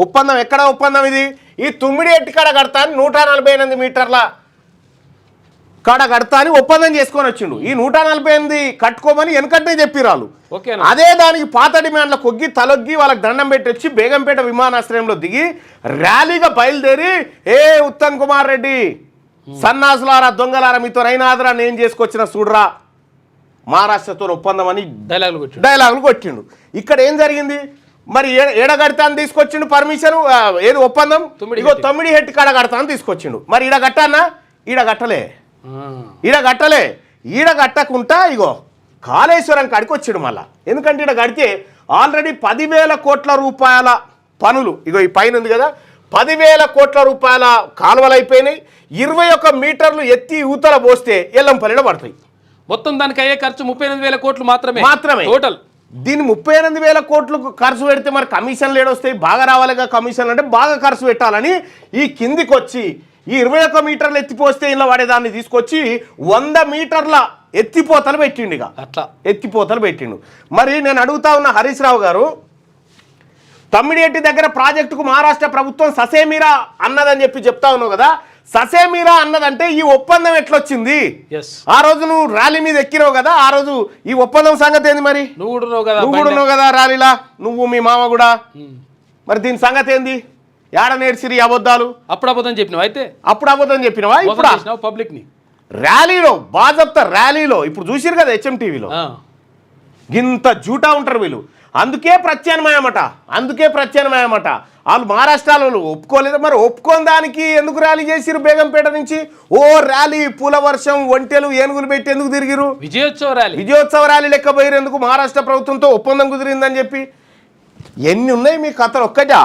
ఒప్పందం ఎక్కడ ఒప్పందం ఇది? ఈ తుమ్మిడి ఎట్టి కాడ కడతా అని 148 మీటర్ల కాడ కడతా అని ఒప్పందం చేసుకొని వచ్చిండు. ఈ 148 కట్టుకోమని వెనకట్నే చెప్పిరాళ్ళు. అదే దానికి పాత డిమాండ్ల కొగ్గి తలొగ్గి వాళ్ళకి దండం పెట్టి వచ్చి బేగంపేట విమానాశ్రయంలో దిగి ర్యాలీగా బయలుదేరి ఉత్తమ్ కుమార్ రెడ్డి సన్నాసులారా దొంగలారా మీతో రైనాదరా నేను చేసుకొచ్చిన చూడరా మహారాష్ట్రతో ఒప్పందం అని డైలాగులు కొట్టిండు. ఇక్కడ ఏం జరిగింది మరి? ఎడగడతా అని తీసుకొచ్చిండు పర్మిషన్, ఏది ఒప్పందం? ఇగో 9 హెట్ కాడ కడతా అని తీసుకొచ్చిండు. మరి ఈడ కట్టానా? ఈడ కట్టలే. ఈడ కట్టకుండా ఇగో కాళేశ్వరం కాడికి వచ్చిండు మళ్ళా. ఎందుకంటే ఈడ కడితే ఆల్రెడీ 10,000 కోట్ల రూపాయల పనులు, ఇగో ఈ పైన ఉంది కదా, 10,000 కోట్ల రూపాయల కాలువలు అయిపోయినాయి. 21 మీటర్లు ఎత్తి ఊతల పోస్తే ఎల్లంపల్లిలో పడతాయి. మొత్తం దానికి అయ్యే ఖర్చు 38,000 కోట్లు మాత్రమే టోటల్. దీన్ని 38,000 కోట్లు ఖర్చు పెడితే మరి కమిషన్లు ఏడొస్తాయి? బాగా రావాలిగా కమిషన్లు, అంటే బాగా ఖర్చు పెట్టాలని ఈ కిందికి వచ్చి ఈ 21 మీటర్లు ఎత్తిపోస్తే ఇలా వాడేదాన్ని తీసుకొచ్చి 100 మీటర్ల ఎత్తిపోతలు పెట్టిండు. ఇక అట్లా ఎత్తిపోతలు పెట్టిండు. మరి నేను అడుగుతా ఉన్న హరీష్ రావు గారు, తమ్మిడిహెట్టి దగ్గర ప్రాజెక్టుకు మహారాష్ట్ర ప్రభుత్వం ససేమిరా అన్నదని చెప్పి చెప్తా ఉన్నావు కదా, ససేమిరా అన్నదంటే ఈ ఒప్పందం ఎట్లొచ్చింది? ఆ రోజు నువ్వు ర్యాలీ మీద ఎక్కినావు కదా, ఆ రోజు ఈ ఒప్పందం సంగతి ఏంది? మరి నువ్వు కూడా కదా ర్యాలీలా, నువ్వు మీ మామ కూడా. మరి దీని సంగతి ఏంది? ఏడ నేర్చిరి అబద్ధాలు? అప్పుడు అబద్ధం చెప్పినావు. అయితే అప్పుడు అబద్ధం చెప్పినావా? ఇప్పుడు పబ్లిక్ ని ర్యాలీలో బాజప్తా ర్యాలీలో ఇప్పుడు చూసిరు కదా HMTVలో, ఇంత జూటా ఉంటారు వీళ్ళు. అందుకే ప్రత్యామ్నాయమట. వాళ్ళు మహారాష్ట్రలో ఒప్పుకోలేదు. మరి ఒప్పుకోని దానికి ఎందుకు ర్యాలీ చేసిరు? బేగంపేట నుంచి ర్యాలీ, పూల వర్షం, ఒంటెలు, ఏనుగులు పెట్టి ఎందుకు తిరిగిరు? విజయోత్సవ ర్యాలీ లెక్క పోయిరు ఎందుకు? మహారాష్ట్ర ప్రభుత్వంతో ఒప్పందం కుదిరిందని చెప్పి. ఎన్ని ఉన్నాయి మీ కథలు? ఒక్కటా?